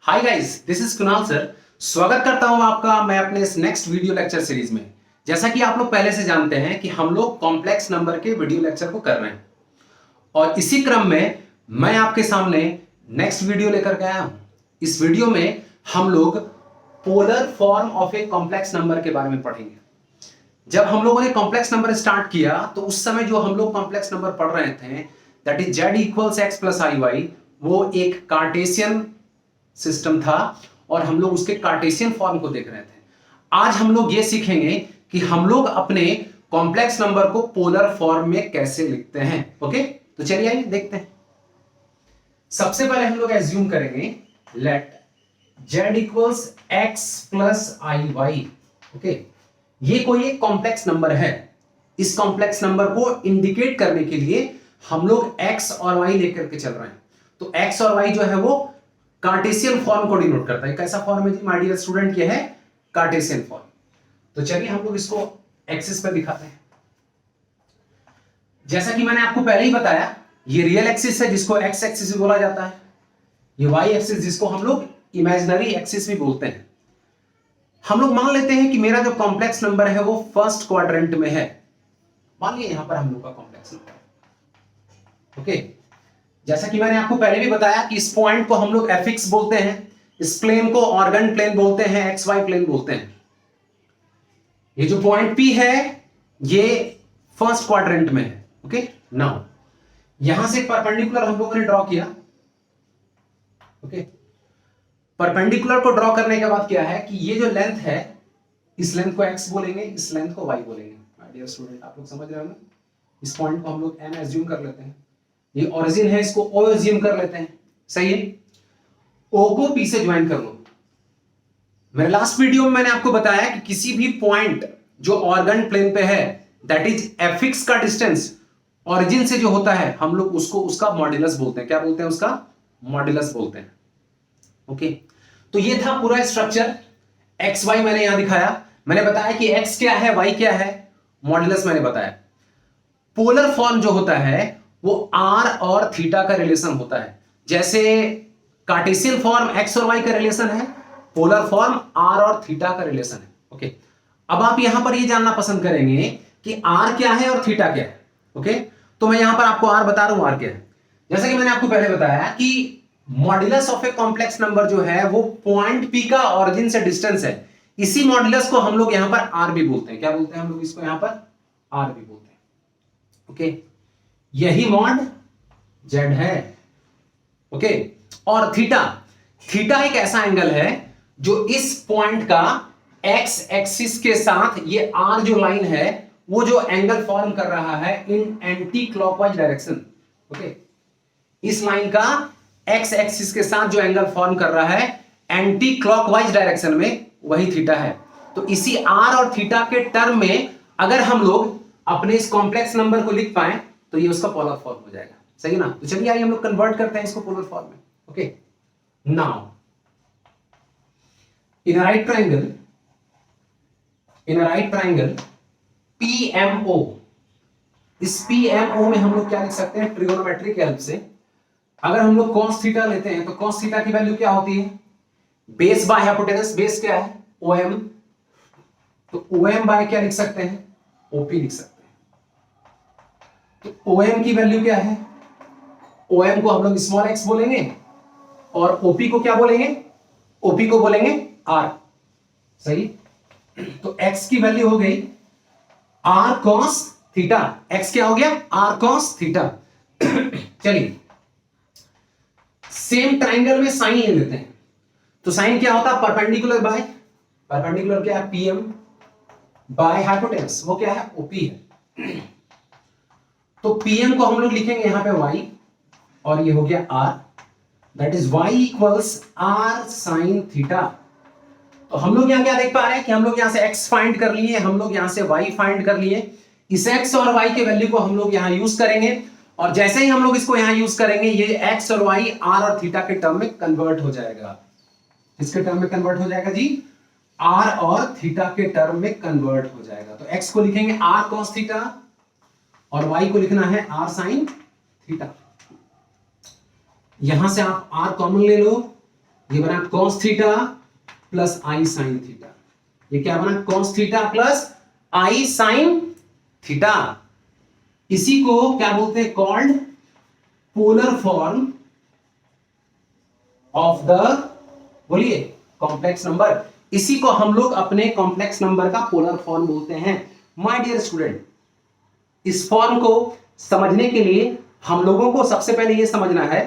Hi guys, this is Kunal sir. स्वागत करता हूं आपका मैं अपने इस नेक्स्ट वीडियो लेक्चर सीरीज में। जैसा कि आप लोग पहले से जानते हैं कि हम लोग कॉम्प्लेक्स नंबर के वीडियो लेक्चर को कर रहे हैं और इसी क्रम में मैं आपके सामने नेक्स्ट वीडियो लेकर के आया हूं। इस वीडियो में हम लोग polar form of a complex number के बारे में पढ़ेंगे। जब हम लोगों ने कॉम्प्लेक्स नंबर स्टार्ट किया तो उस समय जो हम लोग कॉम्प्लेक्स नंबर पढ़ रहे थे that is z equals x plus i y, वो एक कार्टेशियन सिस्टम था और हम लोग उसके कार्टेशियन फॉर्म को देख रहे थे। आज हम लोग ये सीखेंगे कि हम लोग अपने कॉम्प्लेक्स नंबर को पोलर फॉर्म में कैसे लिखते हैं। ओके, तो चलिए आइए देखते हैं। सबसे पहले हम लोग एज्यूम करेंगे let z equals x plus i y. Okay, ये कोई एक कॉम्प्लेक्स नंबर है। इस कॉम्प्लेक्स नंबर को इंडिकेट करने के लिए हम लोग x और y लेकर के चल रहे हैं। तो x और y जो है वो कार्टेशियन फॉर्म को डिनोट करता है। कैसा फॉर्म है जी माय डियर स्टूडेंट? ये है कार्टेशियन फॉर्म। तो चलिए हम लोग इसको एक्सिस पर दिखाते हैं। जैसा कि मैंने आपको पहले ही बताया, ये रियल एक्सिस है जिसको एक्स एक्सिस भी बोला जाता है। ये वाई एक्सिस जिसको हम लोग इमेजिनरी एक्सिस भी बोलते हैं। हम लोग मान लेते हैं कि मेरा जो कॉम्प्लेक्स नंबर है वो फर्स्ट क्वाड्रेंट में है। मान लिया यहां पर हम लोग का कॉम्प्लेक्स नंबर। ओके, जैसा कि मैंने आपको पहले भी बताया कि इस पॉइंट को हम लोग एफिक्स बोलते हैं, इस प्लेन को ऑर्गन प्लेन बोलते हैं, एक्स वाई प्लेन बोलते हैं। ये जो पॉइंट पी है ये फर्स्ट क्वाड्रेंट में है। ओके, नाउ यहां से परपेंडिकुलर हम लोगों ने ड्रॉ किया। ओके, परपेंडिकुलर को ड्रॉ करने के बाद क्या है कि ये जो लेंथ है, इस लेंथ को x बोलेंगे, इस लेंथ को y बोलेंगे। माय डियर स्टूडेंट, आप लोग समझ रहे हो ना? इस पॉइंट को हम लोग n एज्यूम कर लेते हैं। ये ओरिजिन है, इसको o एज्यूम कर लेते हैं। सही है, o को p से ज्वाइन कर लो। मेरे लास्ट वीडियो में मैंने आपको बताया कि किसी भी पॉइंट जो ऑर्गन प्लेन पे है दैट इज एफिक्स का डिस्टेंस ओरिजिन से जो होता है हम लोग उसको उसका मॉड्यूलस बोलते हैं। क्या बोलते हैं? उसका मॉड्यूलस बोलते हैं। ओके, तो ये था पूरा स्ट्रक्चर। एक्स वाई मैंने यहां दिखाया। मैंने बताया कि एक्स क्या है, वाई क्या है, मॉड्यूलस मैंने बताया। पोलर फॉर्म जो होता है वो आर और थीटा का रिलेशन होता है। जैसे कार्टेशियन फॉर्म एक्स और वाई का रिलेशन है, पोलर फॉर्म आर और थीटा का रिलेशन है। ओके, अब आप यहां पर ये जानना पसंद करेंगे कि आर क्या है और थीटा क्या है। ओके, तो मैं यहां पर आपको आर बता रहा हूं आर क्या है। जैसा कि मैंने आपको पहले बताया कि modulus of a complex number जो है वो पॉइंट पी का ऑरिजिन से डिस्टेंस है। इसी मॉड्यूलस को हम लोग यहां पर आर भी बोलते हैं। क्या बोलते हैं हम लोग इसको? यहां पर आर भी बोलते हैं। ओके, यही मॉड जेड है। ओके, और थीटा, थीटा एक ऐसा एंगल है जो इस पॉइंट का एक्स एक्सिस के साथ ये आर जो लाइन है वो जो एंगल फॉर्म कर रहा है इन एंटी क्लॉकवाइज डायरेक्शन। ओके, इस लाइन का एक्स एक्सिस के साथ जो एंगल फॉर्म कर रहा है एंटी क्लॉकवाइज डायरेक्शन में, वही थीटा है। तो इसी आर और थीटा के टर्म में अगर हम लोग अपने इस कॉम्प्लेक्स नंबर को लिख पाए तो ये उसका पोलर फॉर्म हो जाएगा। सही ना? तो चलिए आइए हम लोग कन्वर्ट करते हैं इसको पोलर फॉर्म में। Okay, now in right triangle PMO, इस PMO में हम लोग क्या लिख सकते हैं? ट्रिगोनोमेट्री की हेल्प से अगर हम लोग cos थीटा लेते हैं तो cos थीटा की वैल्यू क्या होती है? Base by hypotenuse. बेस क्या है? OM। तो OM बाय क्या लिख सकते हैं? OP लिख सकते हैं। तो OM की वैल्यू क्या है? OM को हम लोग स्मॉल x बोलेंगे और OP को क्या बोलेंगे? OP को बोलेंगे R। सही, तो x की वैल्यू हो गई R cos थीटा। x क्या हो गया? R cos theta. चलिए सेम ट्राइंगल में साइन ले लेते हैं। तो साइन क्या होता है? परपेंडिकुलर बाय, परपेंडिकुलर क्या है? PM बाय हाइपोटेनस, वो क्या है? OP है। तो PM को हम लोग लिखेंगे यहां पे y और ये हो गया R, that is y equals R sign theta. तो हम लोग यहां क्या देख पा रहे हैं कि हम लोग यहां से x फाइंड कर लिए, हम लोग यहां से y फाइंड कर लिए। इस x और y के वैल्यू को हम लोग यहां यूज करेंगे और जैसे ही हम लोग इसको यहां यूज करेंगे ये x और y r और थीटा के टर्म में कन्वर्ट हो जाएगा। इसके टर्म में कन्वर्ट हो जाएगा जी, r और थीटा के टर्म में कन्वर्ट हो जाएगा। तो x को लिखेंगे r cos थीटा और y को लिखना है r sin थीटा। यहां से आप r कॉमन ले लो ये बना cos theta plus i sine theta. ये क्या बना? cos theta plus i sine theta. इसी को क्या बोलते हैं? Called polar form of the, बोलिए, कॉम्प्लेक्स नंबर। इसी को हम लोग अपने कॉम्प्लेक्स नंबर का पोलर फॉर्म बोलते हैं। माय डियर स्टूडेंट, इस फॉर्म को समझने के लिए हम लोगों को सबसे पहले यह समझना है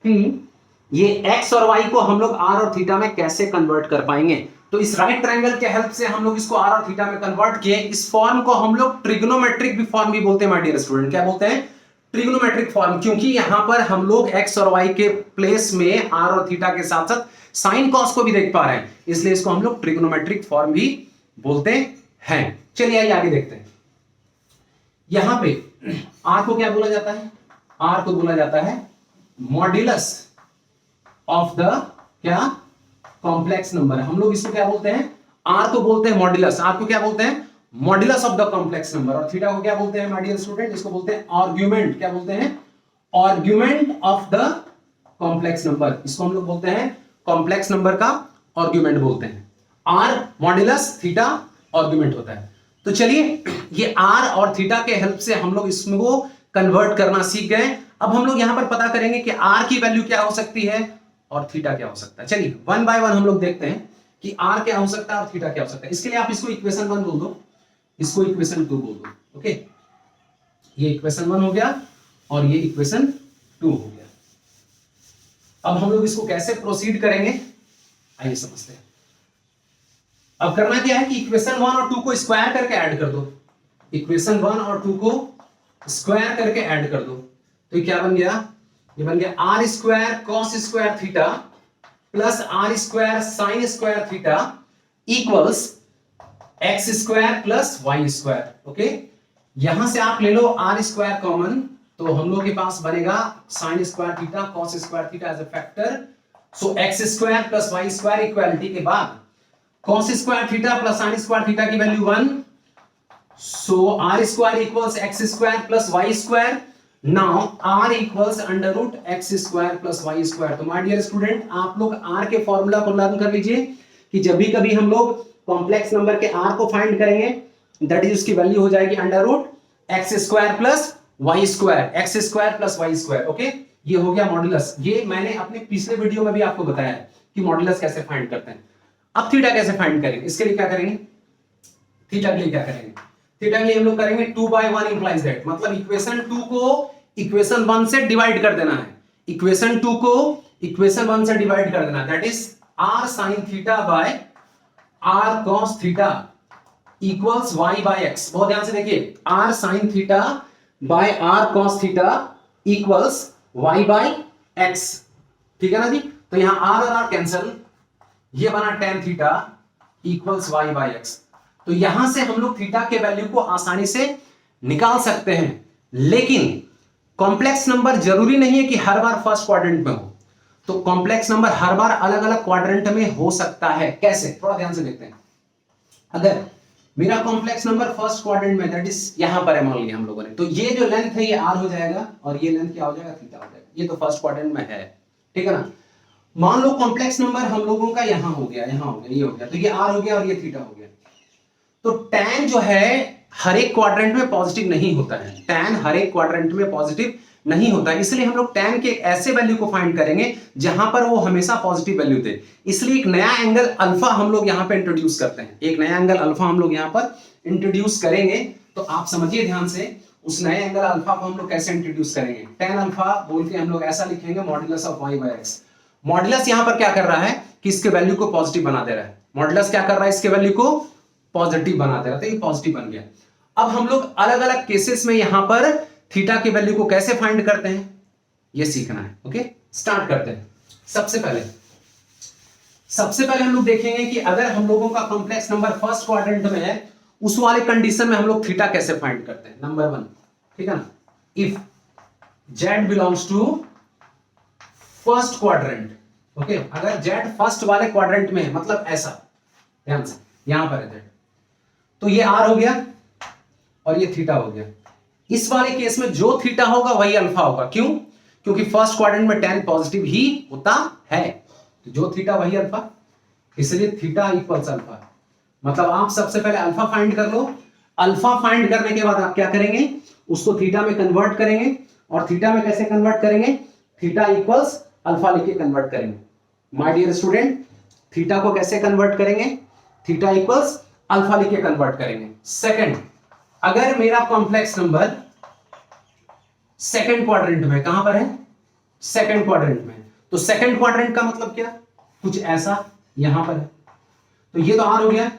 कि ये x और y को हम लोग r और थीटा में कैसे कन्वर्ट कर पाएंगे। तो इस राइट ट्रायंगल के हेल्प से हम लोग इसको r और थीटा में कन्वर्ट किए। इस फॉर्म को हम लोग ट्रिग्नोमेट्रिक भी फॉर्म भी बोलते हैं माय डियर स्टूडेंट। क्या बोलते हैं? ट्रिग्नोमेट्रिक फॉर्म, क्योंकि यहां पर हम लोग x और y के प्लेस में r और थीटा के साथ साथ साइन कॉस को भी देख पा रहे हैं, इसलिए इसको हम लोग ट्रिग्नोमेट्रिक फॉर्म भी बोलते हैं। चलिए आइए आगे देखते हैं। यहां पे r को क्या बोला जाता है? r को बोला जाता है मॉड्यूलस ऑफ द क्या? Complex number. हम लोग इसको क्या बोलते हैं? r को बोलते हैं मॉड्यूलस। r को क्या बोलते हैं? Modulus of the complex number. और थीटा को क्या बोलते हैं माय डियर स्टूडेंट? इसको बोलते हैं आर्गुमेंट। क्या बोलते हैं? Argument of the complex number. इसको हम लोग बोलते हैं कॉम्प्लेक्स नंबर का आर्गुमेंट बोलते हैं। r मॉड्यूलस, थीटा आर्गुमेंट होता है। तो चलिए, ये r और थीटा के हेल्प से हम लोग इसको कन्वर्ट करना सीख गए। अब हम लोग यहां पर पता करेंगे कि r की वैल्यू क्या हो सकती है और थीटा क्या हो सकता है। चलिए वन बाय वन हम लोग देखते हैं कि r क्या हो सकता है और थीटा क्या हो सकता है। इसके लिए आप इसको इक्वेशन 1 बोल दो, इसको इक्वेशन 2 बोल दो। ओके, ये इक्वेशन 1 हो गया और ये इक्वेशन 2 हो गया। अब हम लोग इसको कैसे प्रोसीड करेंगे, आइए समझते हैं। अब करना क्या है कि इक्वेशन 1 और 2 को स्क्वायर करके ऐड कर दो। इक्वेशन 1 और 2 को स्क्वायर करके ऐड कर दो। तो ये क्या बन गया? ये बन गया r square cos square theta plus r square sine square theta equals x square plus y square. Okay, यहां से आप ले लो आर स्क्वायर कॉमन, तो हम लोग के पास बनेगा sine square theta cos square theta as a factor. So x square plus y square equality के बाद cos square theta plus sine square theta की value 1, so r square equals x square plus y square. Now r equals under root x square plus y square. तो my dear student, आप लोग r के formula को learn कर लीजिए कि जब भी कभी हम लोग कॉम्प्लेक्स नंबर के r को फाइंड करेंगे, दैट इज उसकी वैल्यू हो जाएगी under root x square plus y square, x square plus y square. Okay, ये हो गया मॉड्यूलस। ये मैंने अपने पिछले वीडियो में भी आपको बताया है कि मॉड्यूलस कैसे फाइंड करते हैं। अब थीटा कैसे फाइंड करेंगे, इसके लिए क्या करेंगे? थीटा के लिए क्या करेंगे? थीटा के लिए हम लोग करेंगे 2/1 इंप्लाइज दैट, मतलब इक्वेशन 2 को इक्वेशन 1 से डिवाइड कर देना है। इक्वेशन 2 को इक्वेशन 1 से डिवाइड कर देना, that is r sin theta by r cos theta equals y by x। बहुत ध्यान से देखिए, r sin theta by r cos theta equals y by x। ठीक है ना जी? तो यहां r और r कैंसिल, ये बना tan theta equals y by x। तो यहां से हम लोग थीटा के वैल्यू को आसानी से निकाल सकते हैं। लेकिन कॉम्प्लेक्स नंबर जरूरी नहीं है कि हर बार फर्स्ट क्वाड्रेंट में हो, तो कॉम्प्लेक्स नंबर हर बार अलग अलग क्वाड्रेंट में हो सकता है। कैसे? थोड़ा ध्यान से देखते हैं। अगर मेरा कॉम्प्लेक्स नंबर फर्स्ट क्वाड्रेंट में, दैट इज यहां पर है मान लिया हम लोगों ने, तो ये जो लेंथ है ये r हो जाएगा और ये लेंथ क्या हो जाएगा? थीटा हो जाएगा। ये तो फर्स्ट क्वाड्रेंट में है, ठीक है ना? मान लो कॉम्प्लेक्स नंबर हम लोगों का यहां हो गया, यहां हो गया, ये हो गया, तो ये r हो गया और ये थीटा हो गया। तो tan जो है हर एक क्वाड्रेंट में पॉजिटिव नहीं होता है, tan हर एक क्वाड्रेंट में पॉजिटिव नहीं होता है, इसलिए हम लोग tan के ऐसे वैल्यू को फाइंड करेंगे जहां पर वो हमेशा पॉजिटिव वैल्यू दे। इसलिए एक नया एंगल अल्फा हम लोग यहां पे इंट्रोड्यूस करते हैं। एक नया एंगल अल्फा हम लोग यहां पर इंट्रोड्यूस करेंगे, तो आप समझिए ध्यान से उस नए एंगल अल्फा को हम लोग कैसे इंट्रोड्यूस करेंगे। tan अल्फा बोल के हम लोग ऐसा लिखेंगे modulus of y by x। Modulus यहां पर क्या कर रहा है कि इसके वैल्यू को पॉजिटिव बना दे रहा है। मॉड्यूलस क्या कर रहा है? इसके वैल्यू को पॉजिटिव बना दे रहा था, ये पॉजिटिव बन गया। अब हम लोग अलग अलग केसेस में यहां पर थीटा की वैल्यू को कैसे फाइंड करते हैं ये सीखना है। ओके, स्टार्ट करते हैं। सबसे पहले हम लोग देखेंगे कि अगर हम लोगों का कॉम्प्लेक्स नंबर फर्स्ट क्वाड्रेंट में है, उस वाले कंडीशन में हम लोग थीटा कैसे फाइंड करते हैं। नंबर 1, ठीक है ना, if z belongs to first quadrant. Okay, अगर z फर्स्ट वाले क्वाड्रेंट में है, मतलब ऐसा, ध्यान से यहां पर है z, तो ये r हो गया और ये थीटा हो गया। इस वाले केस में जो थीटा होगा वही अल्फा होगा। क्यों? क्योंकि फर्स्ट क्वाड्रेंट में tan पॉजिटिव ही होता है। तो जो थीटा वही अल्फा, इसलिए थीटा इक्वल्स अल्फा। मतलब आप सबसे पहले अल्फा फाइंड कर लो, अल्फा फाइंड करने के बाद आप क्या करेंगे, उसको थीटा में कन्वर्ट करेंगे, और थीटा में कैसे कन्वर्ट करेंगे, थीटा इक्वल्स अल्फा लिख के कन्वर्ट करेंगे। माय डियर स्टूडेंट, थीटा को कैसे कन्वर्ट करेंगे, थीटा इक्वल्स अल्फा लिख के कन्वर्ट करेंगे। सेकंड, अगर मेरा कॉम्प्लेक्स नंबर सेकंड क्वाड्रेंट में, कहां पर है, सेकंड क्वाड्रेंट में, तो सेकंड क्वाड्रेंट का मतलब क्या, कुछ ऐसा यहां पर है, तो ये तो आर हो गया,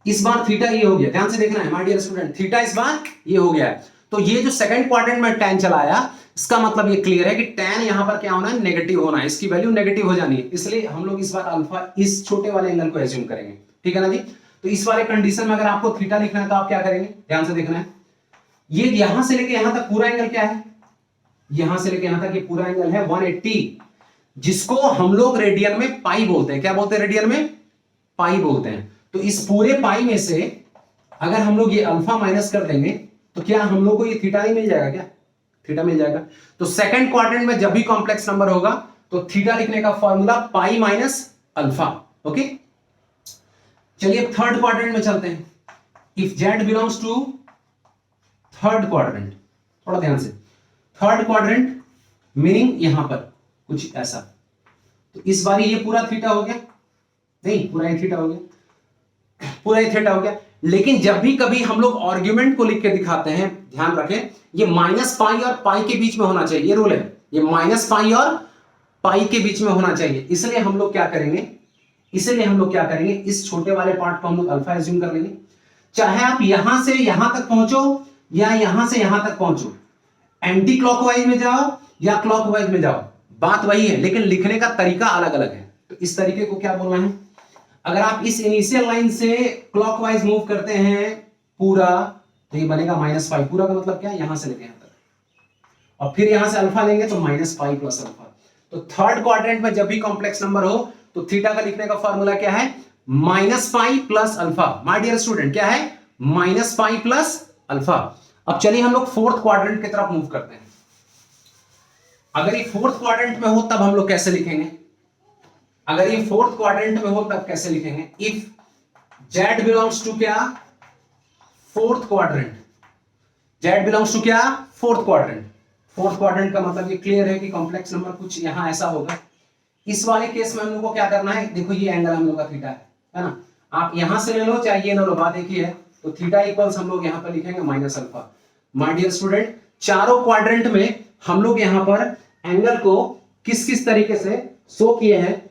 इस बार थीटा ये हो गया, ध्यान से देखना है माय डियर स्टूडेंट, थीटा इस बार ये हो गया है। तो ये जो सेकंड क्वाड्रेंट में tan चला आया, इसका मतलब ये क्लियर है कि tan यहां पर क्या होना है, नेगेटिव होना है, इसकी वैल्यू नेगेटिव हो जानी है, इसलिए हम लोग इस बार अल्फा इस छोटे वाले एंगल को एज्यूम करेंगे। ठीक है ना जी। तो इस वाले कंडीशन में अगर आपको थीटा लिखना है तो आप क्या करेंगे, ध्यान से देखना है, ये यहां से लेके यहां तक पूरा एंगल क्या है, यहां से लेके यहां तक ये पूरा एंगल है 180, जिसको हम लोग रेडियन में पाई बोलते हैं। क्या बोलते हैं, रेडियन में पाई बोलते हैं। तो इस पूरे पाई में से अगर हम लोग ये अल्फा माइनस कर देंगे तो क्या हम लोग को ये थीटा नहीं मिल जाएगा, क्या थीटा मिल जाएगा। तो सेकंड क्वाड्रेंट में जब भी कॉम्प्लेक्स नंबर होगा तो थीटा लिखने का formula pi minus alpha. Okay, चलिए अब थर्ड क्वाड्रेंट में चलते हैं। If z belongs to third quadrant, थोड़ा ध्यान से, थर्ड क्वाड्रेंट मीनिंग यहां पर कुछ ऐसा, तो इस बार ये पूरा थीटा हो गया, नहीं पूरा ये थीटा हो गया, पूरा ये थीटा हो गया। लेकिन जब भी कभी हम लोग आर्ग्यूमेंट को लिख के दिखाते हैं, ध्यान रखें ये माइनस पाई और पाई के बीच में होना चाहिए, ये रूल है, ये माइनस पाई और पाई के बीच में होना चाहिए। इसलिए हम लोग क्या करेंगे, इस छोटे वाले पार्ट को हम लोग अल्फा एज्यूम कर लेंगे। चाहे आप यहां से यहां तक पहुंचो या यहां से यहां तक पहुंचो, एंटी क्लॉकवाइज में जाओ या क्लॉकवाइज में जाओ, बात वही है, लेकिन लिखने का तरीका अलग अलग है। तो इस तरीके को क्या बोलना है, अगर आप इस इनिशियल लाइन से क्लॉकवाइज मूव करते हैं पूरा, तो ये बनेगा -5। पूरा का मतलब क्या है, यहां से लेके यहां तक, और फिर यहां से अल्फा लेंगे तो -5 प्लस अल्फा। तो थर्ड क्वाड्रेंट में जब भी कॉम्प्लेक्स नंबर हो तो थीटा का लिखने का फॉर्मूला क्या है, -5 plus alpha. My dear student, क्या है, -5 प्लस अल्फा। अब चलिए हम लोग फोर्थ क्वाड्रेंट की तरफ मूव करते हैं। अगर ये फोर्थ क्वाड्रेंट में हो तब हम लोग कैसे लिखेंगे, अगर ये फोर्थ क्वाड्रेंट में हो तब कैसे लिखेंगे, इफ जेड बिलोंग्स टू क्या, fourth quadrant, z belongs to क्या, फोर्थ क्वाड्रेंट। फोर्थ क्वाड्रेंट का मतलब ये क्लियर है कि कॉम्प्लेक्स नंबर कुछ यहां ऐसा होगा। इस वाले केस में हम लोग को क्या करना है, देखो ये एंगल हम लोग का थीटा है ना, आप यहां से ले लो चाहे ये ले लो, बात एक ही है। तो थीटा इक्वल्स हम लोग यहां पर लिखेंगे minus alpha. My dear student, चारों क्वाड्रेंट में हम लोग यहां पर एंगल को किस किस तरीके से शो किए हैं,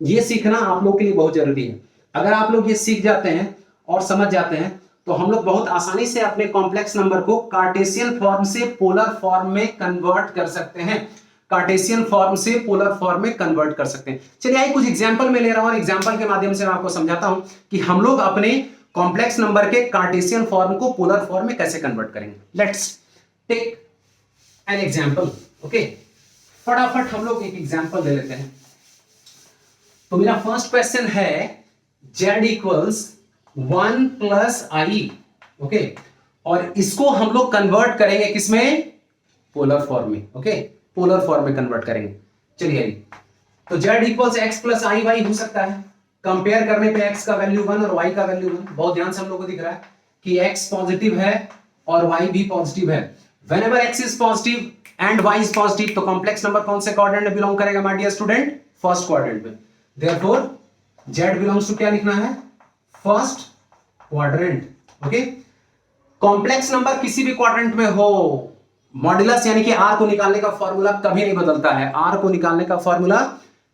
ये सीखना आप लोग के लिए बहुत जरूरी है। अगर आप लोग ये सीख जाते हैं और समझ जाते हैं तो हम लोग बहुत आसानी से अपने कॉम्प्लेक्स नंबर को कार्टेशियन फॉर्म से पोलर फॉर्म में कन्वर्ट कर सकते हैं, कार्टेशियन फॉर्म से पोलर फॉर्म में कन्वर्ट कर सकते हैं। चलिए आइए कुछ एग्जांपल में ले रहा हूं और एग्जांपल के माध्यम से मैं आपको समझाता हूं कि हम लोग अपने कॉम्प्लेक्स नंबर के कार्टेशियन फॉर्म को पोलर फॉर्म में कैसे कन्वर्ट करेंगे। Let's take an example. Okay, फटाफट हम लोग एक एग्जांपल ले लेते हैं। तो मेरा फर्स्ट क्वेश्चन है z इक्वल्स 1 प्लस आई। ओके, और इसको हम लोग कन्वर्ट करेंगे किसमें, पोलर फॉर्म में। ओके, पोलर फॉर्म में कन्वर्ट करेंगे। चलिए आइए, तो z equals x plus i Y हो सकता है, कंपेयर करने पे x का वैल्यू 1 और y का वैल्यू 1। बहुत ध्यान से हम लोग को दिख रहा है कि x पॉजिटिव है और y भी पॉजिटिव है। Whenever x is positive and y is positive तो कॉम्प्लेक्स नंबर कौन से क्वाड्रेंट में बिलोंग करेगा my dear student, first quadrant में। Therefore, Z belongs to क्या लिखना है, first quadrant. Okay, complex number किसी भी क्वाड्रेंट में हो, मॉड्यूलस यानी कि R को निकालने का फॉर्मूला कभी नहीं बदलता है, R को निकालने का फॉर्मूला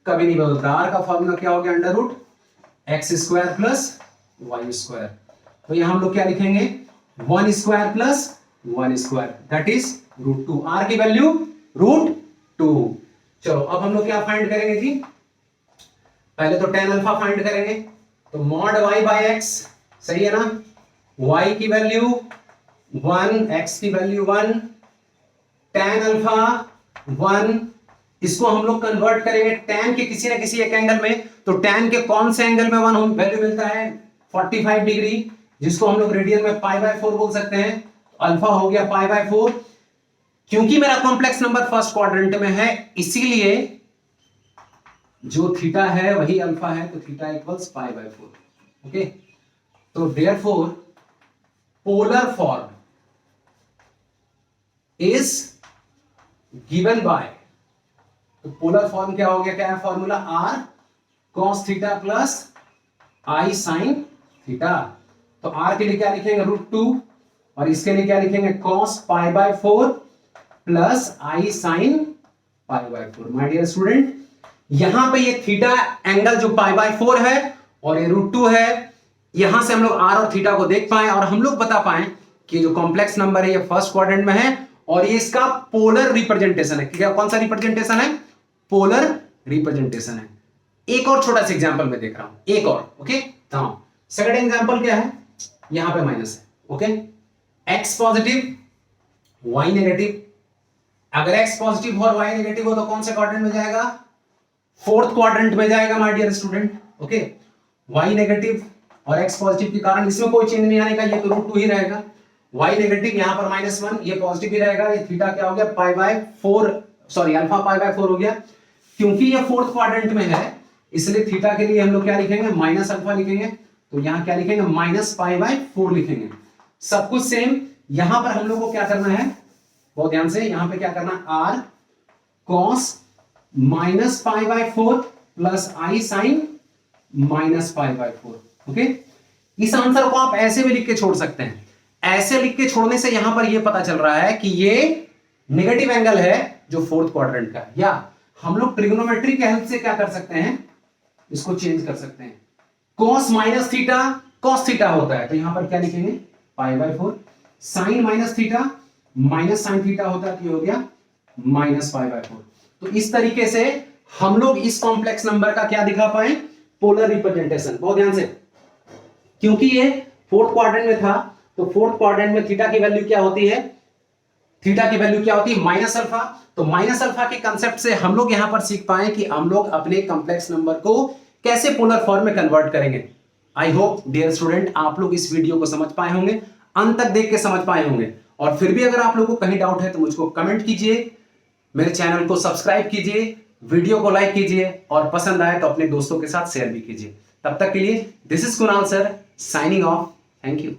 कभी नहीं बदलता। R का फॉर्मूला क्या हो गया, under root x square plus y square. तो यहां हम लोग क्या लिखेंगे, 1 square plus 1 square that is √2। R की वैल्यू √2। चलो अब हम लोग क्या फाइंड करेंगे जी, पहले तो tan अल्फा फाइंड करेंगे। तो मॉड y बाय x, सही है ना, y की वैल्यू 1, x की वैल्यू 1, tan अल्फा 1, इसको हम लोग कन्वर्ट करेंगे tan के किसी ना किसी एक एंगल में। तो tan के कौन से एंगल में 1 वैल्यू मिलता है, 45 डिग्री, जिसको हम लोग रेडियन में π/4 बोल सकते हैं। तो अल्फा हो गया π/4। क्योंकि मेरा कॉम्प्लेक्स नंबर फर्स्ट क्वाड्रेंट में है, इसीलिए जो थीटा है वही अल्फा है, तो theta equals pi by 4। Okay, तो therefore polar form is given by, तो पोलर फॉर्म क्या हो गया, क्या है formula, r cos theta plus i sine theta. तो आर के लिए क्या लिखेंगे, √2, और इसके लिए क्या लिखेंगे, cos pi by 4 plus i sine pi by 4। My dear student, यहां पे ये थीटा एंगल जो पाई बाय 4 है और ये √2 है, यहां से हम लोग आर और थीटा को देख पाए और हम लोग बता पाए कि जो कॉम्प्लेक्स नंबर है ये फर्स्ट क्वाड्रेंट में है और ये इसका पोलर रिप्रेजेंटेशन है। क्या, कौन सा रिप्रेजेंटेशन है, पोलर रिप्रेजेंटेशन है। एक और छोटा सा एग्जांपल मैं देख रहा हूं, एक और। ओके, हाँ, सेकंड एग्जांपल क्या है, यहां पे माइनस है। Okay, x positive y negative. अगर x पॉजिटिव हो और y नेगेटिव हो तो कौन से क्वाड्रेंट में जाएगा, फोर्थ क्वाड्रेंट में जाएगा my dear student. Okay, y negative और x पॉजिटिव के कारण इसमें कोई चेंज नहीं आने का, ये तो √2 ही रहेगा। y नेगेटिव यहां पर -1, ये पॉजिटिव ही रहेगा। ये थीटा क्या हो गया, पाई by 4, sorry alpha pi by 4 हो गया। क्योंकि ये फोर्थ क्वाड्रेंट में है इसलिए थीटा के लिए हम लोग क्या लिखेंगे, माइनस अल्फा लिखेंगे। तो यहां क्या लिखेंगे, माइनस पाई बाय 4 लिखेंगे। सब कुछ सेम। यहां पर हम लोग को क्या करना है, बहुत ध्यान से, यहां पे क्या करना है, r cos minus pi by 4 plus i sine minus pi by 4। Okay, इस आंसर को आप ऐसे भी लिख के छोड़ सकते हैं। ऐसे लिख के छोड़ने से यहां पर यह पता चल रहा है कि ये नेगेटिव एंगल है जो फोर्थ क्वाड्रेंट का। या हम लोग ट्रिग्नोमेट्री के हेल्प से क्या कर सकते हैं, इसको चेंज कर सकते हैं। Cos minus theta cos theta होता है, तो यहां पर क्या लिखेंगे, pi by 4। Sine minus theta minus sine theta होता है, तो ये हो गया माइनस पाई बाय 4। तो इस तरीके से हम लोग इस कॉम्प्लेक्स नंबर का क्या दिखा पाए, पोलर रिप्रेजेंटेशन। बहुत ध्यान से, क्योंकि ये फोर्थ क्वाड्रेंट में था तो फोर्थ क्वाड्रेंट में थीटा की वैल्यू क्या होती है, थीटा की वैल्यू क्या होती है, माइनस अल्फा। तो माइनस अल्फा के कंसेप्ट से हम लोग यहां पर सीख पाए कि हम लोग अपने कॉम्प्लेक्स नंबर को कैसे पोलर फॉर्म में कन्वर्ट करेंगे। आई होप डियर स्टूडेंट आप लोग इस वीडियो को समझ पाए होंगे, अंत तक देख के समझ पाए होंगे। और फिर भी अगर आप लोगों को कहीं डाउट है तो मुझको कमेंट कीजिए, मेरे चैनल को सब्सक्राइब कीजिए, वीडियो को लाइक कीजिए और पसंद आए तो अपने दोस्तों के साथ शेयर भी कीजिए। तब तक के लिए this is Kunal sir signing off. Thank you.